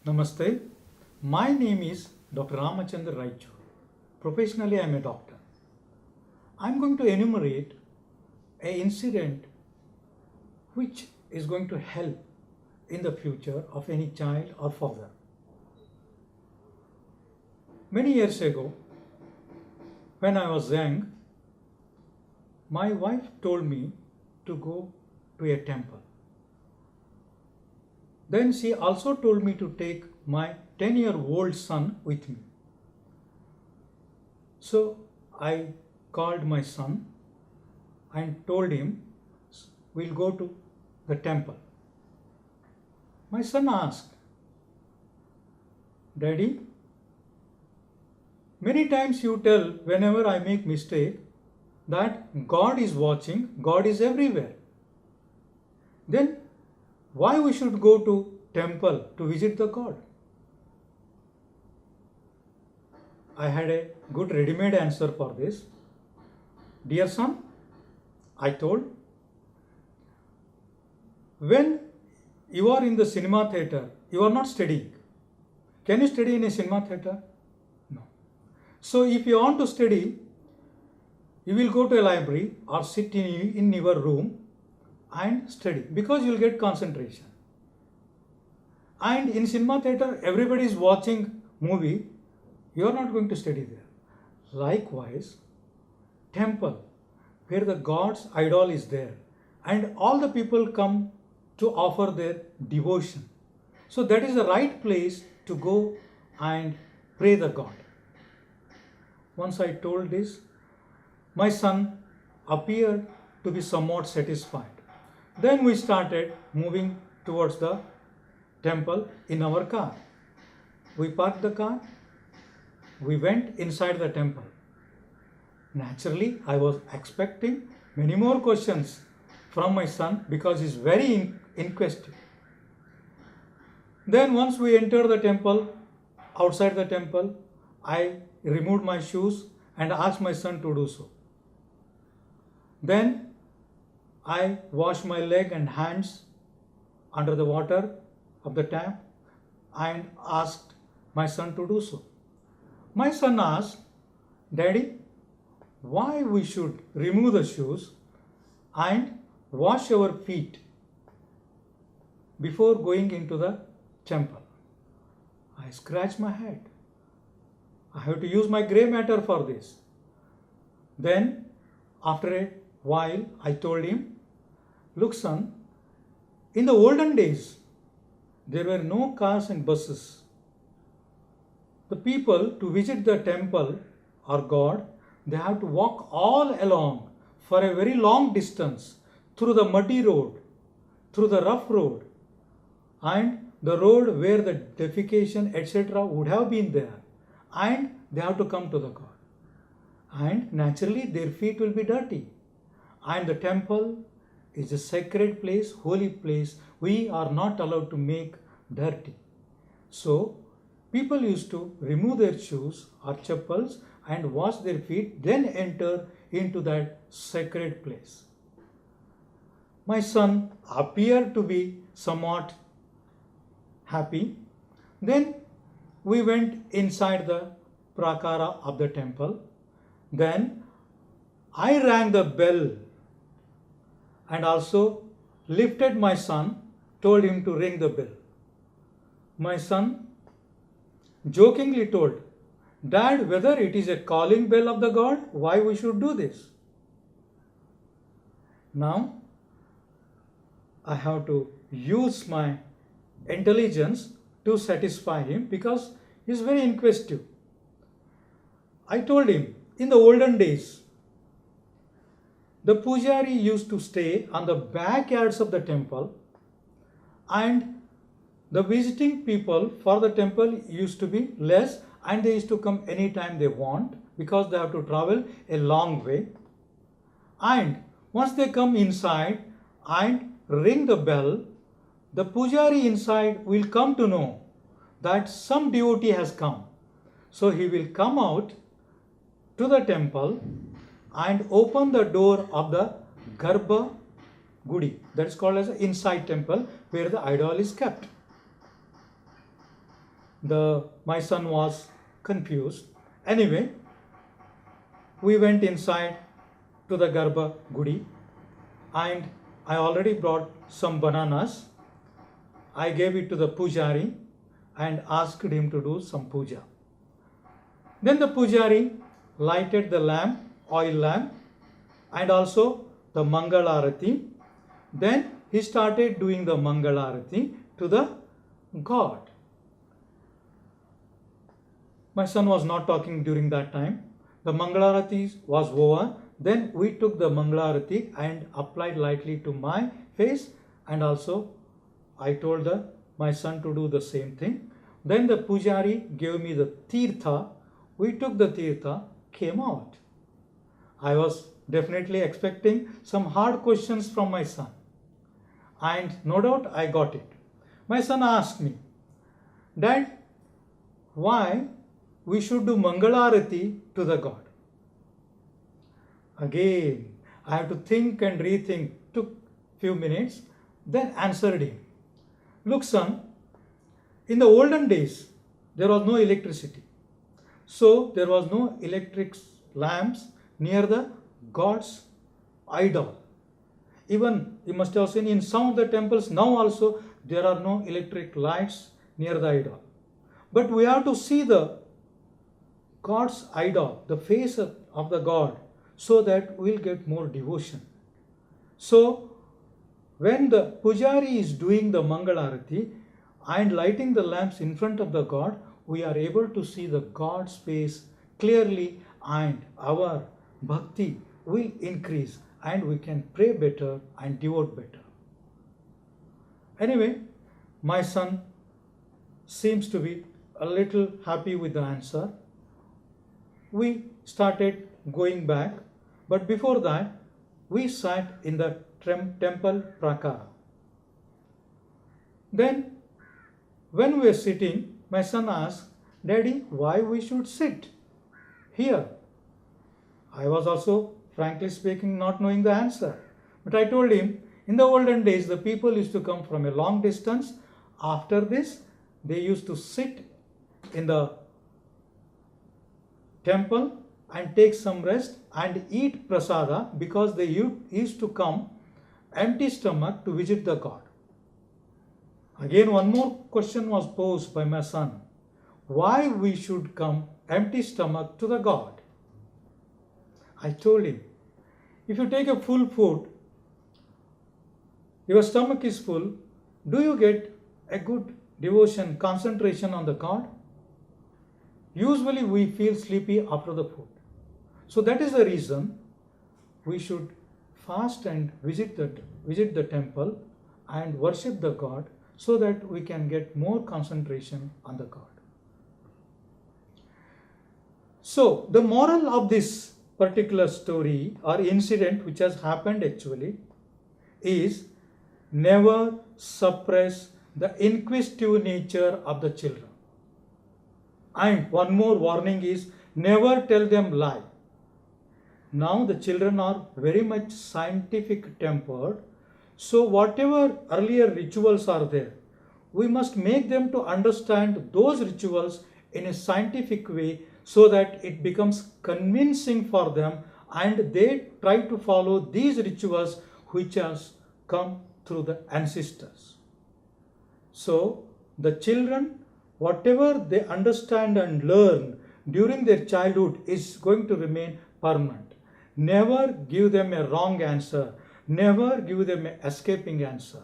Namaste. My name is Dr.R.N.Raichur. Professionally, I am a doctor. I am going to enumerate an incident which is going to help in the future of any child or father. Many years ago, when I was young, my wife told me to go to a temple. Then she also told me to take my 10-year-old son with me. So I called my son and told him, we'll go to the temple. My son asked, Daddy, many times you tell whenever I make mistake that God is watching, God is everywhere. Then why we should go to temple to visit the God? I had a good ready-made answer for this. Dear son, I told, when you are in the cinema theater, you are not studying. Can you study in a cinema theater? No. So if you want to study, you will go to a library or sit in your room and study, because you will get concentration. And in cinema theater, everybody is watching movie, you are not going to study there. Likewise, temple, where the God's idol is there, and all the people come to offer their devotion. So that is the right place to go and pray the God. Once I told this, my son appeared to be somewhat satisfied. Then we started moving towards the temple in our car. We parked the car. We went inside the temple. Naturally, I was expecting many more questions from my son because he's very inquisitive. Then once we entered the temple, outside the temple, I removed my shoes and asked my son to do so. Then I washed my leg and hands under the water of the tap and asked my son to do so. My son asked, Daddy, why we should remove the shoes and wash our feet before going into the temple? I scratched my head. I have to use my grey matter for this. Then, after a while, I told him, look son, in the olden days, there were no cars and buses. The people to visit the temple or God, they have to walk all along for a very long distance through the muddy road, through the rough road, and the road where the defecation, etc. would have been there, and they have to come to the God. And naturally their feet will be dirty. And the temple is a sacred place, holy place. We are not allowed to make dirty. So people used to remove their shoes or chappals and wash their feet, then enter into that sacred place. My son appeared to be somewhat happy. Then we went inside the prakara of the temple. Then I rang the bell and also lifted my son, told him to ring the bell. My son jokingly told, Dad, whether it is a calling bell of the God, why we should do this? Now, I have to use my intelligence to satisfy him because he is very inquisitive. I told him, in the olden days, the pujari used to stay on the backyards of the temple, and the visiting people for the temple used to be less, and they used to come anytime they want because they have to travel a long way. And once they come inside and ring the bell, the pujari inside will come to know that some devotee has come. So he will come out to the temple and open the door of the Garbha Gudi, that is called as the inside temple where the idol is kept. my son was confused. Anyway, we went inside to the Garbha Gudi, and I already brought some bananas. I gave it to the pujari and asked him to do some puja. Then the pujari lighted the lamp, oil lamp, and also the Mangalarati. Then he started doing the Mangalarati to the God. My son was not talking during that time. The Mangalarati was over. Then we took the Mangalarati and applied lightly to my face, and also I told my son to do the same thing. Then the pujari gave me the tirtha. We took the tirtha, came out. I was definitely expecting some hard questions from my son, and no doubt I got it. My son asked me, Dad, why we should do Mangalarati to the God? Again, I have to think and rethink. Took few minutes, then answered him. Look, son, in the olden days, there was no electricity. So there was no electric lamps near the God's idol. Even you must have seen in some of the temples now also there are no electric lights near the idol. But we have to see the God's idol, the face of the God, so that we will get more devotion. So when the pujari is doing the Mangalarati and lighting the lamps in front of the God, we are able to see the God's face clearly, and our bhakti will increase and we can pray better and devote better. Anyway, my son seems to be a little happy with the answer. We started going back, but before that, we sat in the temple prakara. Then, when we were sitting, my son asked, Daddy, why we should sit here? I was also, frankly speaking, not knowing the answer. But I told him, in the olden days, the people used to come from a long distance. After this, they used to sit in the temple and take some rest and eat prasada, because they used to come empty stomach to visit the God. Again, one more question was posed by my son. Why we should come empty stomach to the God? I told him, if you take a full food, your stomach is full, do you get a good devotion, concentration on the God? Usually we feel sleepy after the food. So that is the reason we should fast and visit the temple and worship the God, so that we can get more concentration on the God. So the moral of this particular story or incident which has happened actually is, never suppress the inquisitive nature of the children. And one more warning is, never tell them lie. Now the children are very much scientific tempered, so whatever earlier rituals are there, we must make them to understand those rituals in a scientific way, so that it becomes convincing for them and they try to follow these rituals which has come through the ancestors. So the children, whatever they understand and learn during their childhood is going to remain permanent. Never give them a wrong answer. Never give them an escaping answer.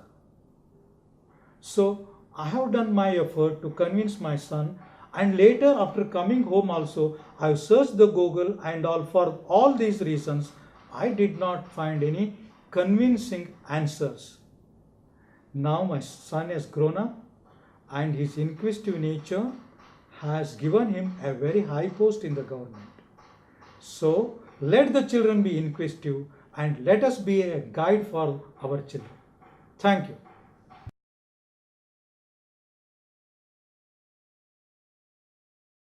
So I have done my effort to convince my son, and later after coming home also, I have searched the Google and all. For all these reasons, I did not find any convincing answers. Now my son has grown up, and his inquisitive nature has given him a very high post in the government. So let the children be inquisitive, and let us be a guide for our children. Thank you.